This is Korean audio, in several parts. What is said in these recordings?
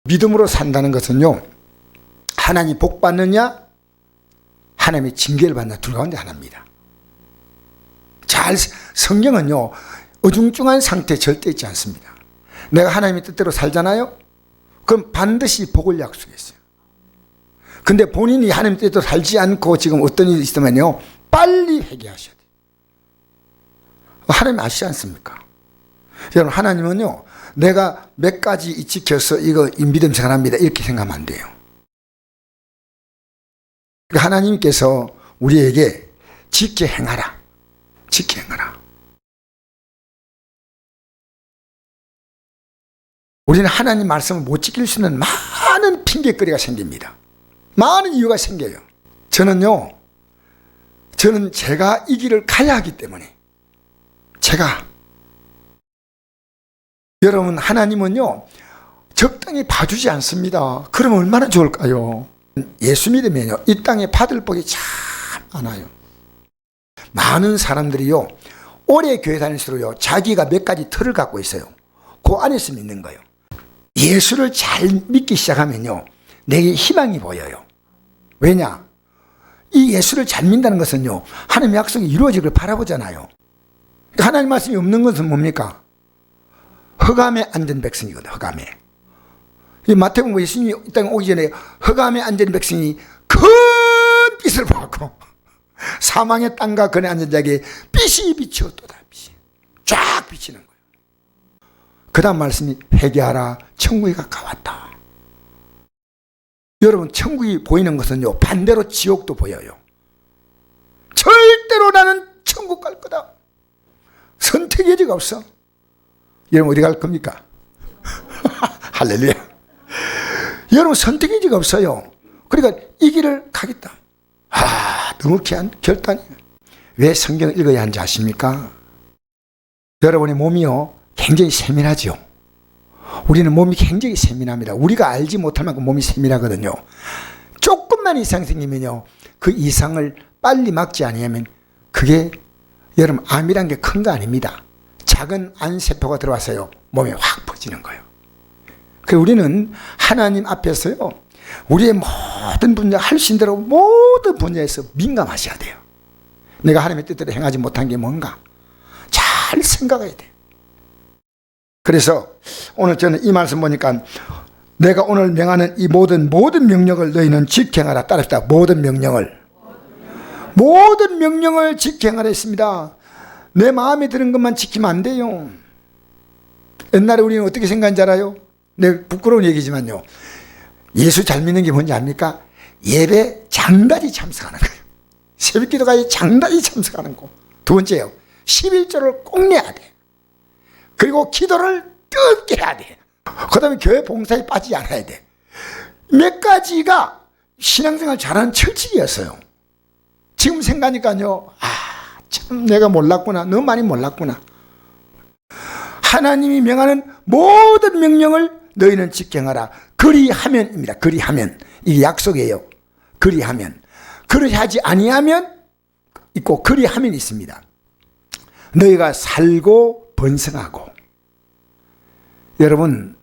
믿음으로 산다는 것은요, 하나님 복 받느냐, 하나님의 징계를 받느냐 둘 가운데 하나입니다. 성경은요, 어중중한 상태 절대 있지 않습니다. 내가 하나님의 뜻대로 살잖아요? 그럼 반드시 복을 약속했어요. 근데 본인이 하나님의 뜻대로 살지 않고 지금 어떤 일이 있으면요, 빨리 회개하셔야 돼요. 하나님 아시지 않습니까? 여러분, 하나님은요, 내가 몇 가지 지켜서 이거 믿음 생활합니다 이렇게 생각하면 안 돼요. 하나님께서 우리에게 지켜 행하라. 지켜 행하라. 우리는 하나님 말씀을 못 지킬 수 있는 많은 핑계거리가 생깁니다. 많은 이유가 생겨요. 저는 제가 이 길을 가야 하기 때문에 여러분, 하나님은요 적당히 봐주지 않습니다. 그럼 얼마나 좋을까요? 예수 믿으면요 이 땅에 받을 복이 참 많아요. 많은 사람들이요 오래 교회 다닐수록요 자기가 몇 가지 틀을 갖고 있어요. 그 안에서 믿는 거예요. 예수를 잘 믿기 시작하면요 내게 희망이 보여요. 왜냐? 이 예수를 잘 믿는다는 것은요 하나님의 약속이 이루어지길 바라보잖아요. 하나님 말씀이 없는 것은 뭡니까? 흑암에 앉은 백성이거든. 흑암에. 마태복음 예수님이 이 땅에 오기 전에 흑암에 앉은 백성이 큰 빛을 보았고 사망의 땅과 그네 앉은 자에게 빛이 비추었도다. 빛이 쫙 비치는 거예요. 그 다음 말씀이 회개하라 천국이 가까웠다. 여러분, 천국이 보이는 것은요 반대로 지옥도 보여요. 절대로 나는 천국 갈 거다. 선택의 여지가 없어. 여러분 어디 갈 겁니까? 할렐루야. 여러분 선택의 여지가 없어요. 그러니까 이 길을 가겠다. 너무 귀한 결단이에요. 왜 성경을 읽어야 하는지 아십니까? 여러분의 몸이요 굉장히 세밀하죠. 우리는 몸이 굉장히 세밀합니다. 우리가 알지 못할 만큼 몸이 세밀하거든요. 조금만 이상 생기면요 그 이상을 빨리 막지 않으면 그게 여러분 암이란 게 큰 거 아닙니다. 작은 안세포가 들어와서요 몸에 확 퍼지는 거예요. 그래서 우리는 하나님 앞에서요 우리의 모든 분야 할 수 있는 대로 모든 분야에서 민감하셔야 돼요. 내가 하나님의 뜻대로 행하지 못한 게 뭔가 잘 생각해야 돼요. 그래서 오늘 저는 이 말씀 보니까 내가 오늘 명하는 이 모든 명령을 너희는 지켜행하라. 따라합시다. 모든 명령을 지켜행하라 했습니다. 내 마음에 드는 것만 지키면 안 돼요. 옛날에 우리는 어떻게 생각하는지 알아요? 내 부끄러운 얘기지만요 예수 잘 믿는 게 뭔지 압니까? 예배 장단히 참석하는 거예요. 새벽기도까지 장단히 참석하는 거. 두 번째요 11조를 꼭 내야 돼. 그리고 기도를 뜨겁게 해야 돼. 그 다음에 교회 봉사에 빠지지 않아야 돼. 몇 가지가 신앙생활 잘하는 철칙이었어요. 지금 생각하니까요 참 내가 몰랐구나. 너무 많이 몰랐구나. 하나님이 명하는 모든 명령을 너희는 지켜행하라. 그리하면입니다. 그리하면. 이게 약속이에요. 그리하면. 그리하지 아니하면 있고 그리하면 있습니다. 너희가 살고 번성하고. 여러분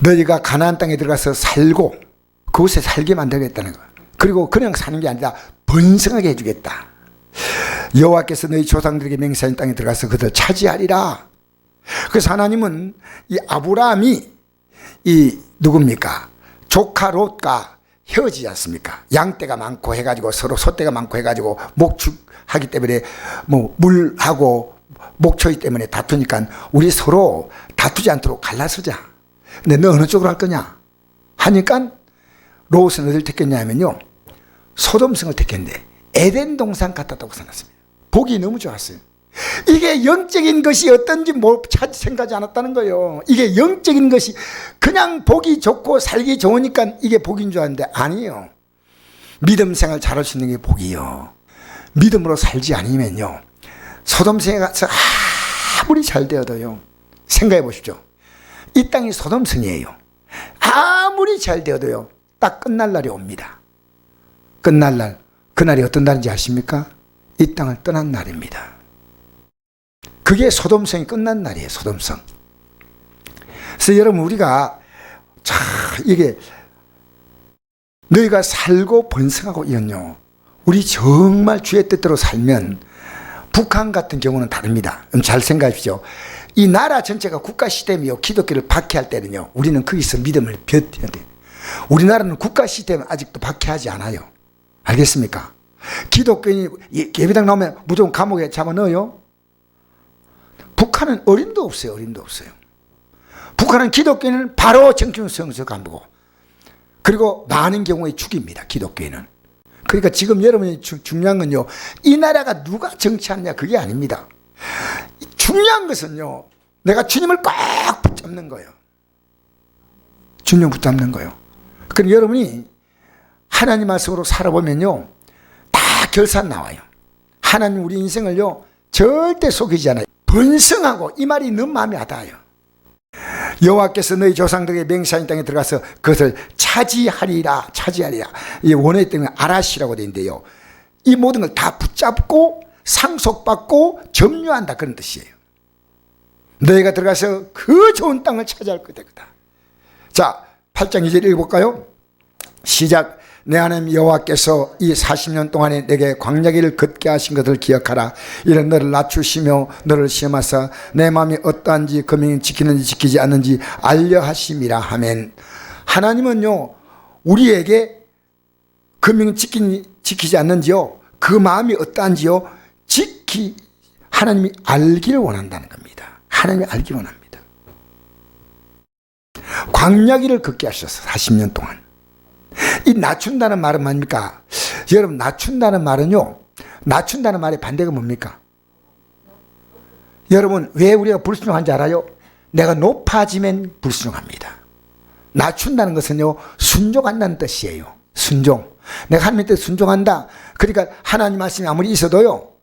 너희가 가나안 땅에 들어가서 살고 그곳에 살게 만들겠다는 거예요. 그리고 그냥 사는 게 아니라 번성하게 해주겠다. 여호와께서 너희 조상들에게 맹세한 땅에 들어가서 그들 차지하리라. 그래서 하나님은 이 아브라함이 이 누굽니까? 조카 롯과 헤어지지 않습니까? 양떼가 많고 해가지고 서로 소떼가 많고 해가지고 목축하기 때문에 뭐 물하고 목초이 때문에 다투니까 우리 서로 다투지 않도록 갈라서자. 근데 너 어느 쪽으로 할 거냐? 하니까 롯은 어딜 택했냐 하면요 소돔성을 택했는데 에덴 동산 같았다고 생각했습니다. 복이 너무 좋았어요. 이게 영적인 것이 어떤지 생각하지 않았다는 거예요. 이게 영적인 것이 그냥 복이 좋고 살기 좋으니까 이게 복인 줄 알았는데 아니에요. 믿음 생활 잘할 수 있는 게 복이요. 믿음으로 살지 않으면요 소돔성에 가서 아무리 잘 되어도요 생각해 보십시오. 이 땅이 소돔성이에요. 아무리 잘 되어도요 딱 끝날 날이 옵니다. 끝날 날. 그날이 어떤 날인지 아십니까? 이 땅을 떠난 날입니다. 그게 소돔성이 끝난 날이에요. 소돔성. 그래서 여러분 우리가 자, 이게 너희가 살고 번성하고 이건요, 우리 정말 주의 뜻대로 살면 북한 같은 경우는 다릅니다. 잘 생각하십시오. 이 나라 전체가 국가 시스템이요, 기독교를 박해할 때는요, 우리는 거기서 믿음을 벼텨야 돼요. 우리나라는 국가 시스템을 아직도 박해하지 않아요. 알겠습니까? 기독교인이 예배당 나오면 무조건 감옥에 잡아넣어요. 북한은 어림도 없어요. 어림도 없어요. 북한은 기독교인은 바로 정치수용소 간부고, 그리고 많은 경우에 죽입니다. 기독교인은. 그러니까 지금 여러분이 중요한 건요, 이 나라가 누가 정치하느냐 그게 아닙니다. 중요한 것은요, 내가 주님을 꽉 붙잡는 거예요. 주님 붙잡는 거예요. 그럼 여러분이 하나님 말씀으로 살아보면요, 다 결산 나와요. 하나님 우리 인생을요 절대 속이지 않아요. 번성하고, 이 말이 너무 마음에 와닿아요. 여호와께서 너희 조상들에게 맹세한 땅에 들어가서 그것을 차지하리라. 차지하리라. 이 원어의 뜻은 아라시라고 되어 있는데요, 이 모든 걸 다 붙잡고 상속받고 점유한다, 그런 뜻이에요. 너희가 들어가서 그 좋은 땅을 차지할 거다. 자, 8장 2절 읽어볼까요? 시작. 내 하나님 여호와께서 이 40년 동안에 내게 광야길을 걷게 하신 것을 기억하라. 이는 너를 낮추시며 너를 시험하사 내 마음이 어떠한지 금명이 지키는지 지키지 않는지 알려 하심이라 하멘. 하나님은요, 우리에게 금명이 지키지 않는지요, 그 마음이 어떠한지요, 하나님이 알기를 원한다는 겁니다. 하나님이 알기를 원합니다. 광야길을 걷게 하셔서 40년 동안. 이 낮춘다는 말은 뭡니까? 여러분, 낮춘다는 말은요, 낮춘다는 말의 반대가 뭡니까? 여러분, 왜 우리가 불순종한지 알아요? 내가 높아지면 불순종합니다. 낮춘다는 것은요, 순종한다는 뜻이에요. 순종. 내가 하나님의 뜻에 순종한다. 그러니까 하나님 말씀이 아무리 있어도요,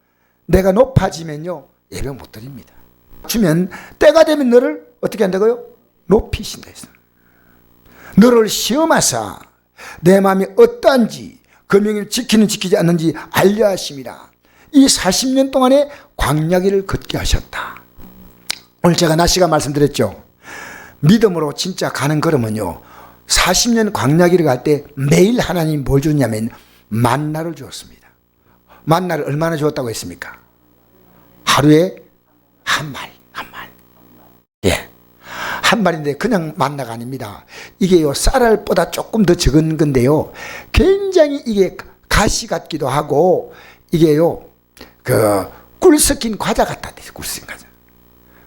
내가 높아지면요, 예배 못 드립니다. 주면 때가 되면 너를 어떻게 한다고요? 높이신다 했어. 너를 시험하사 내 마음이 어떠한지 그 명령을 지키는 지키지 않는지 알려 하심이라. 이 40년 동안에 광야길을 걷게 하셨다. 오늘 제가 낮 시간 말씀드렸죠. 믿음으로 진짜 가는 걸음은요, 40년 광야길을 갈 때 매일 하나님 뭘 줬냐면 만나를 주었습니다. 만나를 얼마나 주었다고 했습니까? 하루에 한 말. 예. 한 말인데 그냥 만나가 아닙니다. 이게요, 쌀알보다 조금 더 적은 건데요, 굉장히 이게 가시 같기도 하고, 이게요, 꿀 섞인 과자 같다. 꿀 섞인 과자.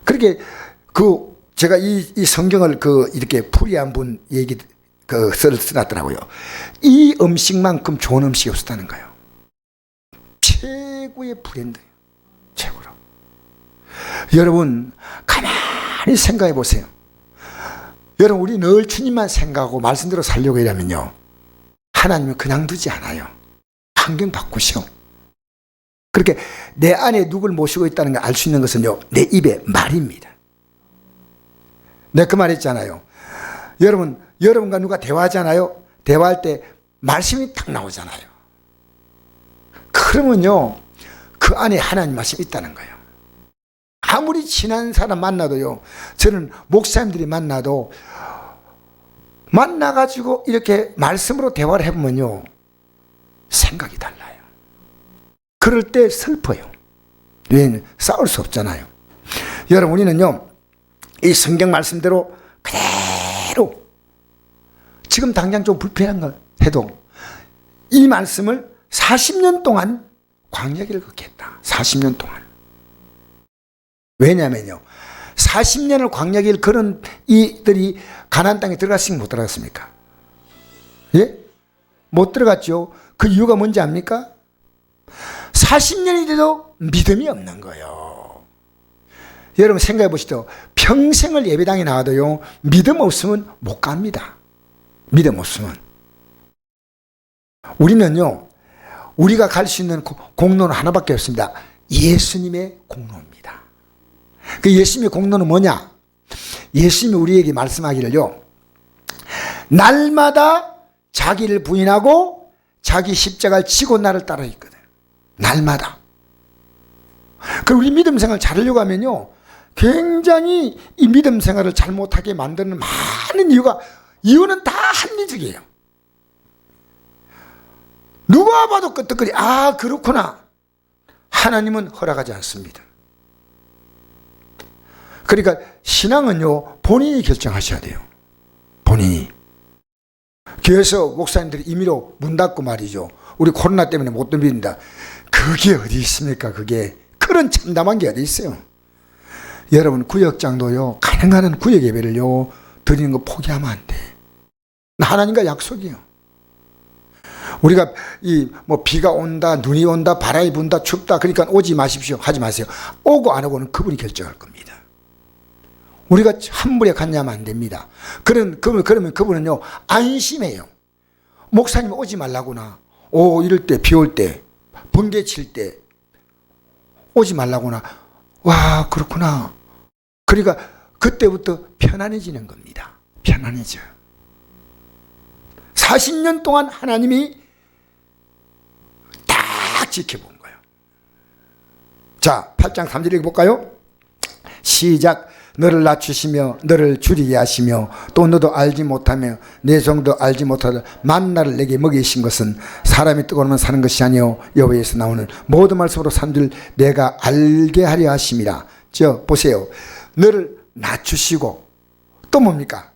그렇게 제가 이 성경을 이렇게 풀이한 분 얘기 써놨더라고요. 이 음식만큼 좋은 음식이 없었다는 거예요. 최고의 브랜드예요. 최고로. 여러분, 가만히 생각해 보세요. 여러분, 우리 늘 주님만 생각하고 말씀대로 살려고 하려면요, 하나님은 그냥 두지 않아요. 환경 바꾸시오. 그렇게 내 안에 누굴 모시고 있다는 걸 알 수 있는 것은요, 내 입에 말입니다. 내가 그 말 했잖아요. 여러분과 누가 대화하잖아요. 대화할 때 말씀이 딱 나오잖아요. 그러면요, 그 안에 하나님 말씀이 있다는 거예요. 아무리 친한 사람 만나도요, 저는 목사님들이 만나도 만나가지고 이렇게 말씀으로 대화를 해보면요, 생각이 달라요. 그럴 때 슬퍼요. 왜냐하면 싸울 수 없잖아요. 여러분, 우리는요, 이 성경 말씀대로 그대로 지금 당장 좀 불편한 걸 해도 이 말씀을 40년 동안 광야길을 걷겠다. 40년 동안. 왜냐면요, 40년을 광야길 걸은 이들이 가나안 땅에 들어갔습니까? 못 들어갔습니까? 예? 못 들어갔죠. 그 이유가 뭔지 압니까? 40년이 돼도 믿음이 없는 거예요. 여러분 생각해 보시죠. 평생을 예배당에 나와도요, 믿음 없으면 못 갑니다. 믿음 없으면. 우리는요, 우리가 갈 수 있는 공로는 하나밖에 없습니다. 예수님의 공로입니다. 그 예수님의 공로는 뭐냐? 예수님이 우리에게 말씀하기를요, 날마다 자기를 부인하고 자기 십자가를 지고 나를 따라 있거든. 날마다. 그리고 우리 믿음 생활 잘하려고 하면요, 굉장히 이 믿음 생활을 잘못하게 만드는 많은 이유가 이유는 다 합리적이에요. 누가 봐도 끄떡거리, 아, 그렇구나. 하나님은 허락하지 않습니다. 그러니까 신앙은요, 본인이 결정하셔야 돼요. 본인이. 교회에서 목사님들이 임의로 문 닫고 말이죠. 우리 코로나 때문에 못 듭니다. 그게 어디 있습니까? 그게. 그런 참담한 게 어디 있어요? 여러분, 구역장도요, 가능한 한 구역 예배를요, 드리는 거 포기하면 안 돼. 하나님과 약속이에요. 우리가 비가 온다, 눈이 온다, 바람이 분다, 춥다, 그러니까 오지 마십시오. 하지 마세요. 오고 안 오고는 그분이 결정할 겁니다. 우리가 함부로 갔냐면 안 됩니다. 그러면 그분은요, 안심해요. 목사님 오지 말라구나. 이럴 때, 비 올 때, 번개 칠 때, 오지 말라구나. 와, 그렇구나. 그러니까 그때부터 편안해지는 겁니다. 편안해져요. 40년 동안 하나님이 딱 지켜본 거예요. 자, 8장 3절 읽어볼까요? 시작. 너를 낮추시며 너를 줄이게 하시며 또 너도 알지 못하며 내 종도 알지 못하다 만나를 내게 먹이신 것은 사람이 뜨거우면 사는 것이 아니요 여호와에서 나오는 모든 말씀으로 산들 내가 알게 하려 하심이라. 보세요. 너를 낮추시고 또 뭡니까?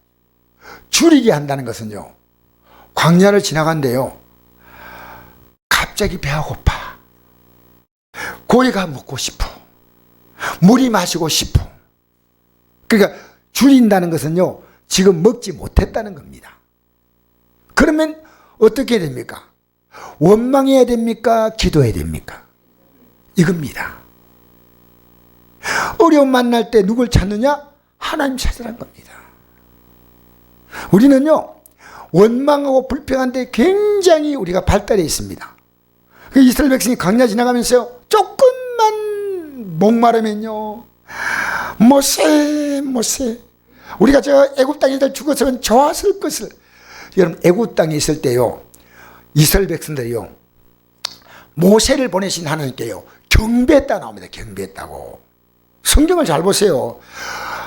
줄이게 한다는 것은요, 광야를 지나간대요, 갑자기 배가 고파, 고기가 먹고 싶어, 물이 마시고 싶어. 그러니까 줄인다는 것은요, 지금 먹지 못했다는 겁니다. 그러면 어떻게 됩니까? 원망해야 됩니까? 기도해야 됩니까? 이겁니다. 어려움 만날 때 누굴 찾느냐? 하나님 찾으라는 겁니다. 우리는요, 원망하고 불평한데 굉장히 우리가 발달해 있습니다. 이스라엘 백성이 광야 지나가면서요, 조금만 목마르면요, 모세 우리가 저 애굽 땅에 죽었으면 좋았을 것을. 여러분, 애굽 땅에 있을 때요, 이스라엘 백성들이요, 모세를 보내신 하나님께요 경배했다 나옵니다. 경배했다고. 성경을 잘 보세요.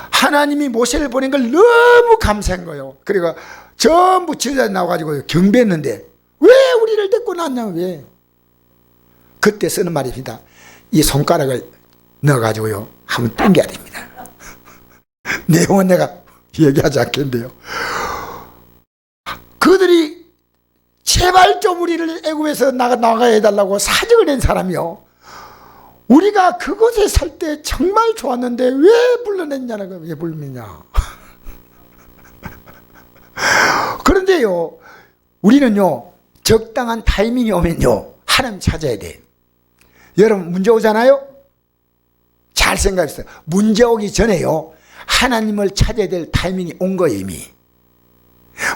하나님이 모세를 보낸 걸 너무 감사한 거예요. 그리고 전부 지도자 나와가지고 경배했는데 왜 우리를 데리고 났냐. 왜? 그때 쓰는 말입니다. 이 손가락을 넣어가지고요 한번 당겨야 됩니다. 내용은 내가 얘기하지 않겠는데요, 그들이 제발 좀 우리를 애굽에서 나가야 해달라고 사정을 낸 사람이요, 우리가 그곳에 살 때 정말 좋았는데 왜 불러냈냐는, 왜 불렀냐. 그런데요, 우리는요, 적당한 타이밍이 오면요 하나님 찾아야 돼. 여러분, 문제 오잖아요. 잘 생각했어요. 문제 오기 전에요 하나님을 찾아야 될 타이밍이 온 거예요. 이미.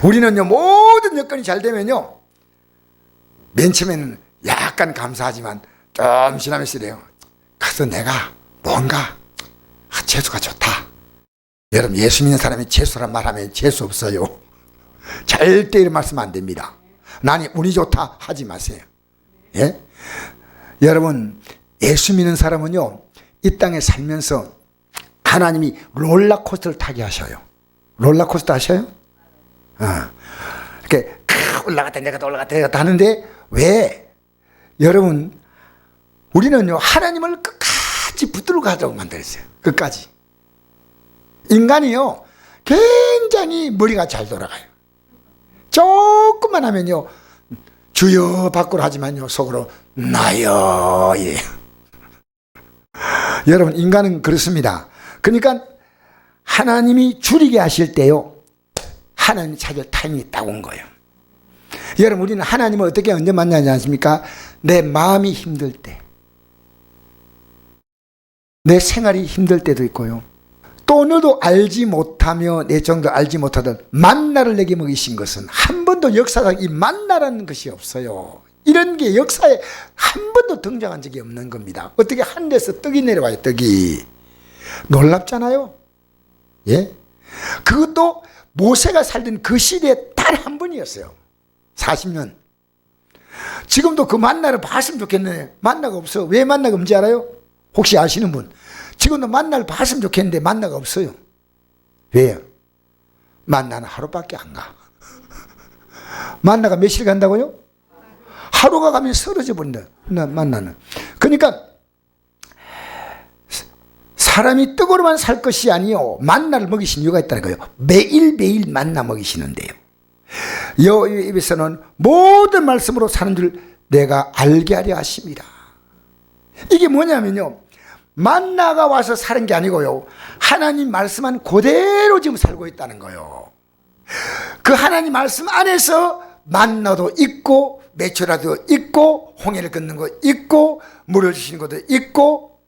우리는요, 모든 여건이 잘 되면요, 맨 처음에는 약간 감사하지만 좀 지나면서 이래요. 가서 내가 뭔가 재수가 좋다. 여러분, 예수 믿는 사람이 재수란 말하면 재수 없어요. 절대 이런 말씀 안 됩니다. 나는 운이 좋다 하지 마세요. 예? 여러분, 예수 믿는 사람은요, 이 땅에 살면서 하나님이 롤러코스터를 타게 하셔요. 롤러코스터 아셔요? 이렇게 올라갔다 내려갔다 올라갔다 내려갔다 하는데, 왜? 여러분, 우리는요 하나님을 끝까지 붙들고 가자고 만들었어요. 끝까지. 인간이요 굉장히 머리가 잘 돌아가요. 조금만 하면요 주여 밖으로 하지만요 속으로 나여 이래요. 여러분, 인간은 그렇습니다. 그러니까 하나님이 줄이게 하실 때요 하나님 찾을 타임이 딱 온 거예요. 여러분, 우리는 하나님을 어떻게 언제 만나지 않습니까? 내 마음이 힘들 때, 내 생활이 힘들 때도 있고요, 또 너도 알지 못하며 내 정도 알지 못하던 만나를 내게 먹이신 것은 한 번도 역사상 이 만나라는 것이 없어요. 이런 게 역사에 한 번도 등장한 적이 없는 겁니다. 어떻게 하늘에서 떡이 내려와요. 떡이. 놀랍잖아요. 예? 그것도 모세가 살던 그 시대에 단 한 번이었어요. 40년. 지금도 그 만나를 봤으면 좋겠는데 만나가 없어. 왜 만나가 없는지 알아요? 혹시 아시는 분? 지금도 만나를 봤으면 좋겠는데 만나가 없어요. 왜요? 만나는 하루밖에 안 가. 만나가 며칠 간다고요? 하루가 가면 쓰러져 버린다. 만나는. 그러니까 사람이 떡으로만 살 것이 아니요 만나를 먹이신 이유가 있다는 거예요. 매일매일 만나 먹이시는데요. 여기에서는 모든 말씀으로 사는 줄 내가 알게 하려 하십니다. 이게 뭐냐면요, 만나가 와서 사는 게 아니고요, 하나님 말씀만 그대로 지금 살고 있다는 거예요. 그 하나님 말씀 안에서 만나도 있고 메추라도 있고 홍해를 걷는 거 있고 물을 주시는 것도 있고,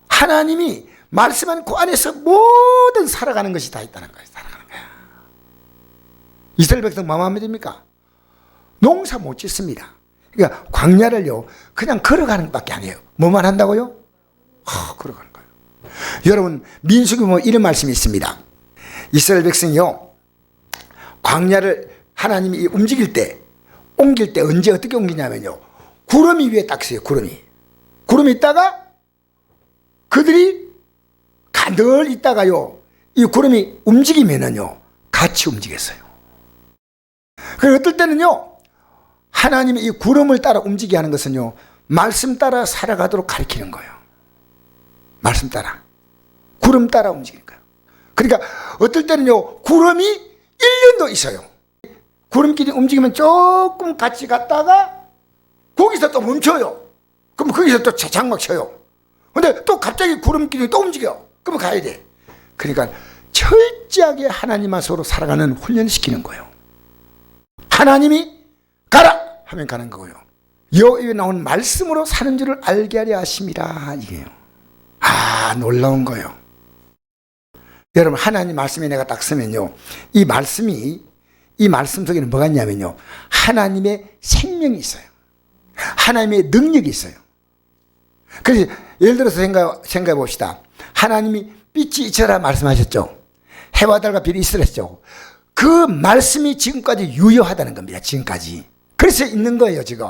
하나님이 말씀한 그 안에서 모든 살아가는 것이 다 있다는 거예요. 살아가는 거야. 이스라엘 백성 뭐만 하면 됩니까? 농사 못 짓습니다. 그러니까 광야를요 그냥 걸어가는 것밖에 안 해요. 뭐만 한다고요? 걸어가는 거예요. 여러분, 민수기 보면 이런 말씀이 있습니다. 이스라엘 백성이요 광야를 하나님이 움직일 때, 옮길 때 언제 어떻게 옮기냐면요, 구름이 위에 딱 있어요. 구름이 있다가 그들이 늘 있다가요 이 구름이 움직이면은요 같이 움직였어요. 그리고 어떨 때는요 하나님이 이 구름을 따라 움직이게 하는 것은요 말씀 따라 살아가도록 가르치는 거예요. 말씀 따라, 구름 따라 움직이는 거예요. 그러니까 어떨 때는요 구름이 1년도 있어요. 구름끼리 움직이면 조금 같이 갔다가 거기서 또 멈춰요. 그럼 거기서 또 장막 쳐요. 근데 또 갑자기 구름끼리 또 움직여. 그러면 가야 돼. 그러니까 철저하게 하나님 앞으로 살아가는 훈련을 시키는 거예요. 하나님이 가라 하면 가는 거고요. 여기에 나온 말씀으로 사는 줄을 알게 하려 하심이라, 이게요. 놀라운 거예요. 여러분, 하나님 말씀에 내가 딱 쓰면요 이 말씀 속에는 뭐가 있냐면요 하나님의 생명이 있어요. 하나님의 능력이 있어요. 그래서 예를 들어서 생각해 봅시다. 하나님이 빛이 있으라 말씀하셨죠. 해와 달과 별이 있으라 했죠. 그 말씀이 지금까지 유효하다는 겁니다. 지금까지. 그래서 있는 거예요 지금.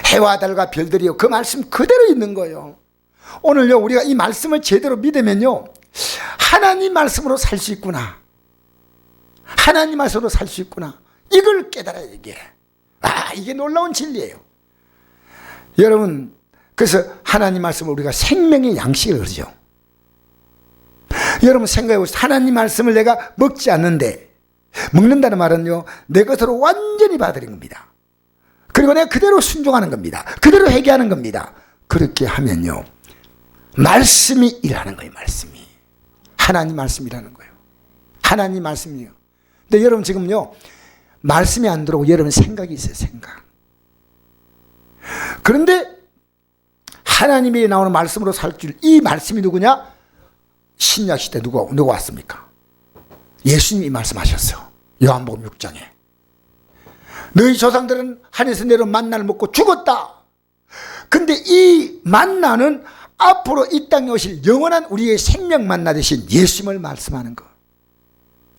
해와 달과 별들이요 그 말씀 그대로 있는 거예요. 오늘요 우리가 이 말씀을 제대로 믿으면요 하나님 말씀으로 살 수 있구나, 하나님 말씀으로 살 수 있구나, 이걸 깨달아야 이게. 이게 놀라운 진리예요. 여러분, 그래서 하나님 말씀을 우리가 생명의 양식을 그러죠. 여러분 생각해 보세요. 하나님 말씀을 내가 먹지 않는데, 먹는다는 말은요 내 것으로 완전히 받아들인 겁니다. 그리고 내가 그대로 순종하는 겁니다. 그대로 회개하는 겁니다. 그렇게 하면요 말씀이 일하는 거예요. 말씀이 하나님 말씀이라는 거예요. 하나님 말씀이에요. 근데 여러분 지금요 말씀이 안 들어오고 여러분 생각이 있어요. 생각. 그런데 하나님이 나오는 말씀으로 살 줄, 이 말씀이 누구냐? 신약 시대 누가 왔습니까? 예수님이 말씀하셨어요. 요한복음 6장에 너희 조상들은 하늘에서 내려온 만나를 먹고 죽었다. 근데 이 만나는 앞으로 이 땅에 오실 영원한 우리의 생명 만나 되신 예수님을 말씀하는 거.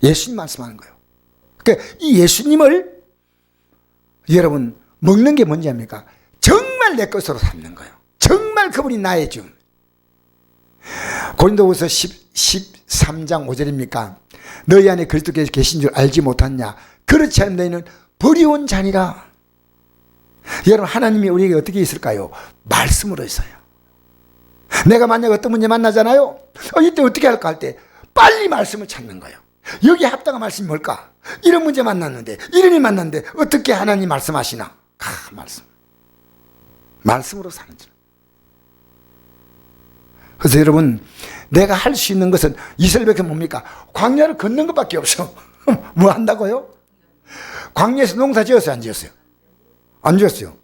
예수님 말씀하는 거예요. 그러니까 이 예수님을 여러분 먹는 게 뭔지 압니까? 정말 내 것으로 삼는 거예요. 정말 그분이 나의 주. 고린도후서 13장 5절입니까? 너희 안에 그리스도께서 계신 줄 알지 못하냐? 그렇지 않으면 너희는 버리온 자니라. 여러분 하나님이 우리에게 어떻게 있을까요? 말씀으로 있어요. 내가 만약 어떤 문제 만나잖아요. 이때 어떻게 할까 할 때 빨리 말씀을 찾는 거예요. 여기에 합당한 말씀이 뭘까? 이런 문제 만났는데, 이런 일 만났는데 어떻게 하나님 말씀하시나? 말씀. 말씀으로 사는 줄. 그래서 여러분 내가 할 수 있는 것은, 이스라엘 백성 뭡니까? 광야를 걷는 것밖에 없어. 뭐 한다고요? 광야에서 농사 지었어요? 안 지었어요? 안 지었어요.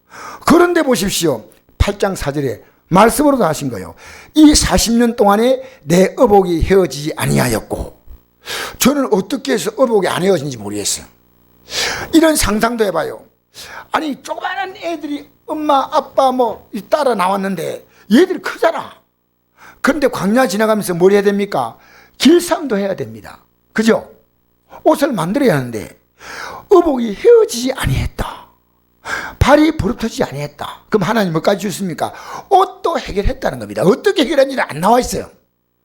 그런데 보십시오. 8장 4절에 말씀으로 다 하신 거예요. 이 40년 동안에 내 의복이 헤어지지 아니하였고, 저는 어떻게 해서 의복이 안 헤어진지 모르겠어요. 이런 상상도 해봐요. 아니 조그마한 애들이 엄마 아빠 뭐 따라 나왔는데 얘들이 크잖아. 그런데 광야 지나가면서 뭘 해야 됩니까? 길쌈도 해야 됩니다. 그죠? 옷을 만들어야 하는데 의복이 헤어지지 아니했다. 발이 부르터지지 아니했다. 그럼 하나님 뭐까지 주십니까? 옷도 해결했다는 겁니다. 어떻게 해결했는지 안 나와 있어요.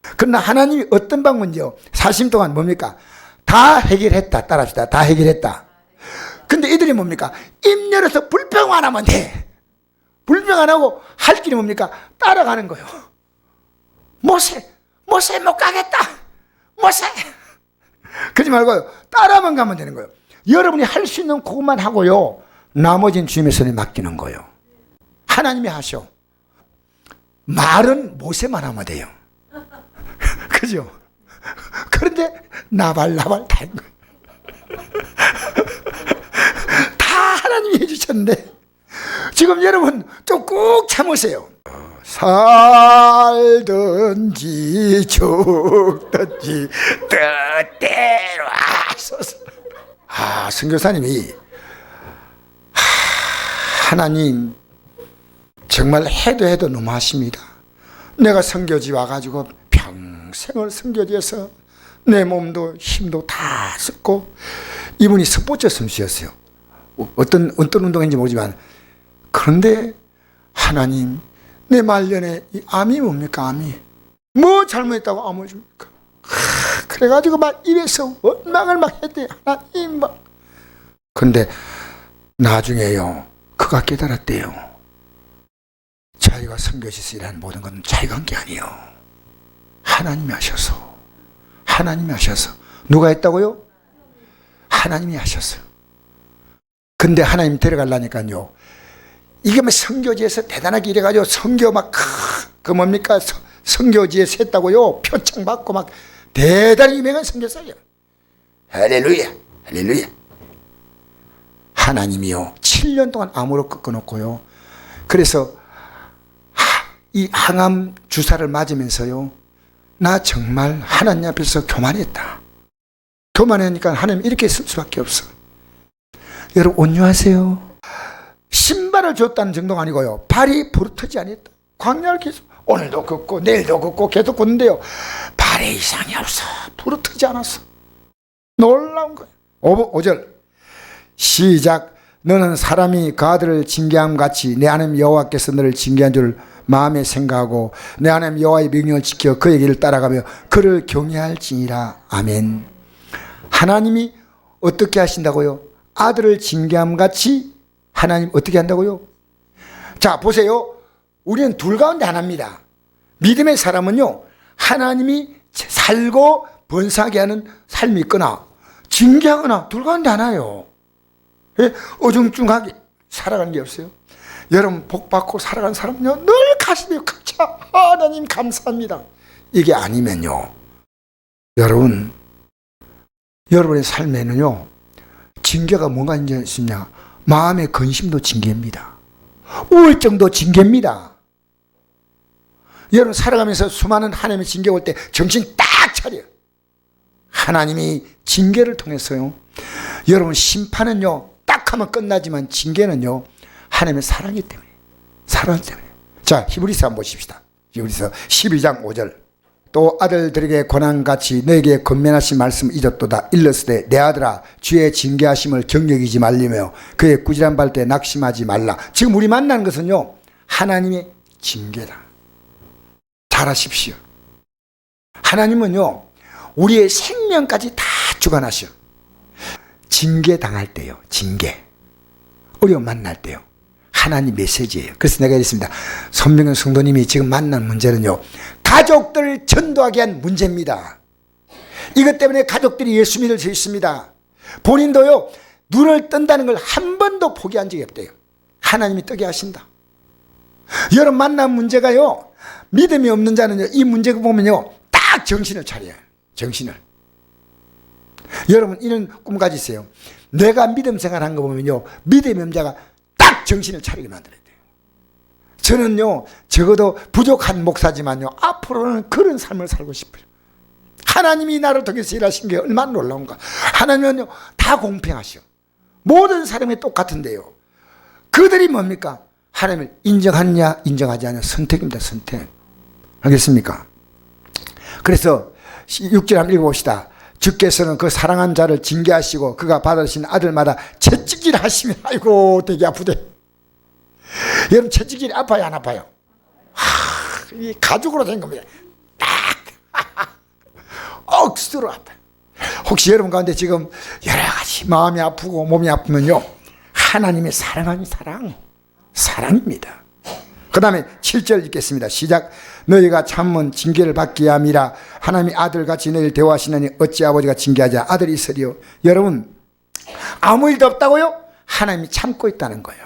그러나 하나님이 어떤 방문이요? 40년 동안 뭡니까? 다 해결했다. 따라합시다. 다 해결했다. 근데 이들이 뭡니까? 입 열어서 불평 안 하면 돼. 불평 안 하고 할 길이 뭡니까? 따라가는 거예요. 모세 못 가겠다. 모세. 그러지 말고요. 따라만 가면 되는 거예요. 여러분이 할 수 있는 그것만 하고요. 나머지는 주님의 손에 맡기는 거예요. 하나님이 하셔. 말은 모세만 하면 돼요. 그죠? 그런데 나발 다 한 거예요. 다 하나님이 해주셨는데 지금 여러분 좀 꾹 참으세요. 살든지 죽든지 뜻대로 하소서. 선교사님이 하나님 정말 해도 너무하십니다. 내가 선교지 와가지고 평생을 선교지에서 내 몸도 힘도 다 썼고, 이분이 스포츠 선수였어요. 어떤 운동인지 모르지만. 그런데 하나님, 내 말년에 이 암이 뭡니까? 암이 뭐 잘못했다고 암을 줍니까? 그래가지고 막 입에서 원망을 막 했대. 하나님 막. 근데 나중에요, 그가 깨달았대요. 자기가 선교지에서 일하는 모든 건 자기가 한 게 아니에요. 하나님이 하셔서. 하나님이 하셔서. 누가 했다고요? 하나님이 하셨어요. 근데 하나님 데려가려니까요, 이게 뭐 선교지에서 대단하게 이래가지고 선교 막 그 뭡니까? 선교지에서 했다고요, 표창 받고 막 대단히 유명한 선교사예요. 할렐루야, 할렐루야. 하나님이요, 7년 동안 암으로 꺾어놓고요, 그래서 이 항암 주사를 맞으면서요, 나 정말 하나님 앞에서 교만했다. 교만하니까 하나님 이렇게 쓸 수밖에 없어. 여러분 온유하세요. 신발을 줬다는 정도가 아니고요, 발이 부르트지 않았다. 광야를 계속 오늘도 걷고 내일도 걷고 계속 걷는데요, 발에 이상이 없어. 부르트지 않았어. 놀라운 거예요. 5절 시작. 너는 사람이 그 아들을 징계함 같이 내 하나님 여호와께서 너를 징계한 줄 마음에 생각하고 내 하나님 여호와의 명령을 지켜 그의 길을 따라가며 그를 경외할지니라. 아멘. 하나님이 어떻게 하신다고요? 아들을 징계함 같이 하나님 어떻게 한다고요? 자, 보세요. 우리는 둘 가운데 하나입니다. 믿음의 사람은요, 하나님이 살고 번성하게 하는 삶이 있거나 징계하거나 둘 가운데 하나예요. 예? 어중중하게 살아가는 게 없어요. 여러분 복 받고 살아가는 사람은요, 늘 가슴이 벅차. 하나님 감사합니다. 이게 아니면요, 여러분의 삶에는요, 징계가 뭐가 있냐? 마음의 근심도 징계입니다. 우울증도 징계입니다. 여러분 살아가면서 수많은 하나님의 징계 올 때 정신 딱 차려. 하나님이 징계를 통해서요, 여러분 심판은요 딱 하면 끝나지만 징계는요 하나님의 사랑이기 때문에, 사랑 때문에. 자, 히브리서 한번 보십시다. 히브리서 12장 5절. 또 아들들에게 권한같이 너에게 권면하신 말씀 잊었도다. 일렀으되 내 아들아 주의 징계하심을 경력이지 말리며 그의 꾸지람 받을 때 낙심하지 말라. 지금 우리 만나는 것은요, 하나님의 징계다. 잘하십시오. 하나님은요 우리의 생명까지 다 주관하셔. 징계 당할 때요, 징계 어려움 만날 때요, 하나님 메시지예요. 그래서 내가 이랬습니다. 손병현 성도님이 지금 만난 문제는요, 가족들을 전도하게 한 문제입니다. 이것 때문에 가족들이 예수 믿을 수 있습니다. 본인도요 눈을 뜬다는 걸 한 번도 포기한 적이 없대요. 하나님이 뜨게 하신다. 여러분 만난 문제가요, 믿음이 없는 자는요, 이 문제가 보면요 딱 정신을 차려요. 정신을. 여러분 이런 꿈 가지세요. 내가 믿음 생활한 거 보면요, 믿음이 없는 자가 딱 정신을 차리게 만들어야 돼요. 저는요 적어도 부족한 목사지만요, 앞으로는 그런 삶을 살고 싶어요. 하나님이 나를 통해서 일하신 게 얼마나 놀라운가. 하나님은요 다 공평하셔. 모든 사람이 똑같은데요, 그들이 뭡니까? 하나님을 인정하느냐 인정하지 않느냐 선택입니다. 선택. 알겠습니까? 그래서 6절 한번 읽어봅시다. 주께서는 그 사랑한 자를 징계하시고 그가 받으신 아들마다 채찍질 하시면, 아이고 되게 아프대. 여러분 채찍질이 아파요 안 아파요? 이 가죽으로 된 겁니다. 딱 억수로 아파요. 혹시 여러분 가운데 지금 여러 가지 마음이 아프고 몸이 아프면요, 하나님의 사랑하는 사랑입니다. 그 다음에 7절 읽겠습니다. 시작. 너희가 참은 징계를 받기 함이라. 하나님이 아들같이 너희를 대화하시느니 어찌 아버지가 징계하지 아들이 있으리요. 여러분, 아무 일도 없다고요? 하나님이 참고 있다는 거예요.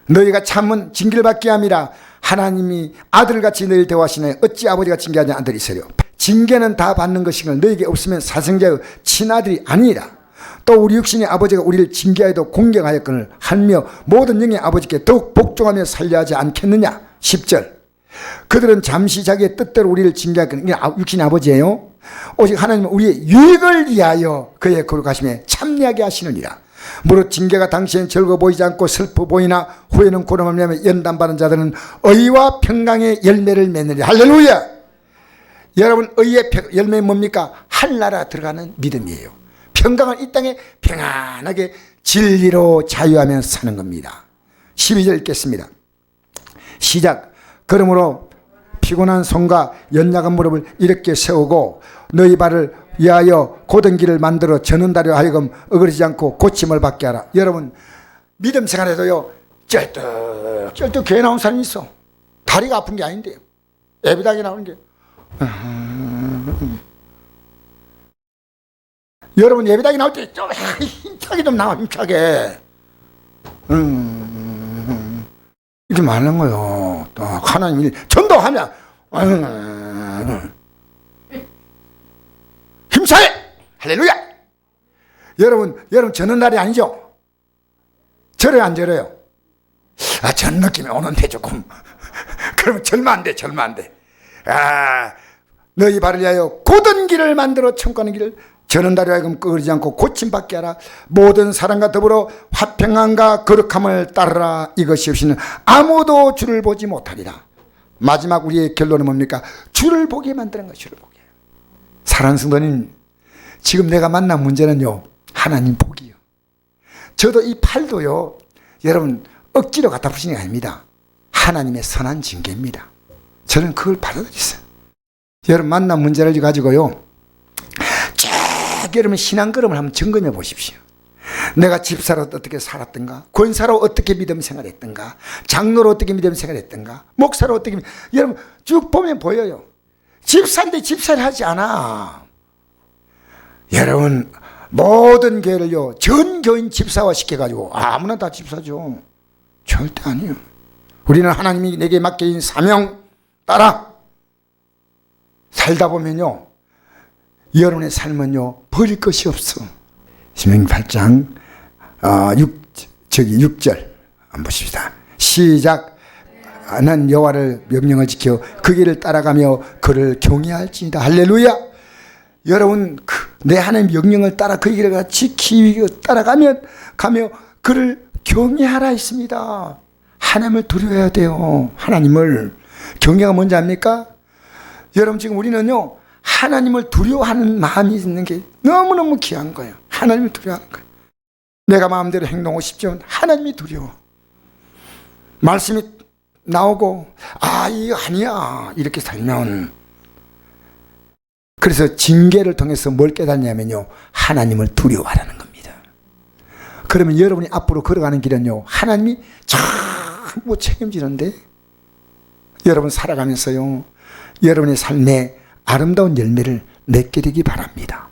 너희가 참은 징계를 받기 함이라. 하나님이 아들같이 너희를 대화하시느니 어찌 아버지가 징계하지 아들이 있으리요. 징계는 다 받는 것이걸 너희에게 없으면 사생자의 친아들이 아니라. 또 우리 육신의 아버지가 우리를 징계하여도 공경하였거늘 하며 모든 영의 아버지께 더욱 복종하며 살려 하지 않겠느냐. 10절. 그들은 잠시 자기의 뜻대로 우리를 징계하였거늘, 육신의 아버지예요. 오직 하나님은 우리의 유익을 위하여 그의 거룩하심에 참여하게 하시느니라. 무릇 징계가 당시엔 즐거워 보이지 않고 슬퍼 보이나 후에는 고름을 내며 연단받은 자들은 의와 평강의 열매를 맺느니라. 할렐루야. 여러분, 의의 열매는 뭡니까? 하늘나라 들어가는 믿음이에요. 평강은 이 땅에 평안하게 진리로 자유하며 사는 겁니다. 12절 읽겠습니다. 시작. 그러므로 피곤한 손과 연약한 무릎을 이렇게 세우고 너희 발을 위하여 곧은 길을 만들어 전은다려 하여금 어그러지지 않고 고침을 받게 하라. 여러분, 믿음 생활에도요, 쩔뚝 교회 나온 사람이 있어. 다리가 아픈 게 아닌데요, 예배당에 나오는 게. 여러분, 예배당에 나올 때 좀 힘차게 좀 나와. 힘차게 이렇게 말하는 거요. 또 하나님이 전도하면 힘차게. 할렐루야. 여러분 저는 날이 아니죠? 절어요, 안 절어요? 전 느낌이 오는데 조금 그러면 절만 안 돼. 너희 발을 위하여 곧은 길을 만들어 청구하는 길을 저는 다리 하여금 끄그러지지 않고 고침받게 하라. 모든 사람과 더불어 화평함과 거룩함을 따르라. 이것이 없이는 아무도 주를 보지 못하리라. 마지막 우리의 결론은 뭡니까? 주를 보게 만드는 것. 주를 보게. 사랑하는 성도님, 지금 내가 만난 문제는요, 하나님 복이요. 저도 이 팔도요, 여러분 억지로 갖다 붙이는 게 아닙니다. 하나님의 선한 징계입니다. 저는 그걸 받아들였어요. 여러분 만난 문제를 가지고요, 여러분 신앙걸음을 한번 점검해 보십시오. 내가 집사로 어떻게 살았던가, 권사로 어떻게 믿음 생활했던가, 장로로 어떻게 믿음 생활했던가, 목사로 어떻게 여러분 쭉 보면 보여요. 집사인데 집사를 하지 않아. 여러분 모든 교회를요 전 교인 집사화 시켜가지고 아무나 다 집사죠. 절대 아니에요. 우리는 하나님이 내게 맡겨진 사명 따라 살다 보면요, 여러분의 삶은요 버릴 것이 없어. 신명기 8장 6절 한번 보십시다. 시작. 난 여호와를 명령을 지켜 그 길을 따라가며 그를 경외할지니라. 할렐루야. 여러분 내 하나님 명령을 따라 그 길을 지키고 따라가며 그를 경외하라 했습니다. 하나님을 두려워해야 돼요. 하나님을. 경외가 뭔지 압니까? 여러분 지금 우리는요 하나님을 두려워하는 마음이 있는 게 너무너무 귀한 거예요. 하나님을 두려워하는 거예요. 내가 마음대로 행동하고 싶지만 하나님이 두려워. 말씀이 나오고 이거 아니야 이렇게 살면, 그래서 징계를 통해서 뭘 깨닫냐면요 하나님을 두려워하라는 겁니다. 그러면 여러분이 앞으로 걸어가는 길은요 하나님이 전부 책임지는데, 여러분 살아가면서요 여러분의 삶에 아름다운 열매를 맺게 되기 바랍니다.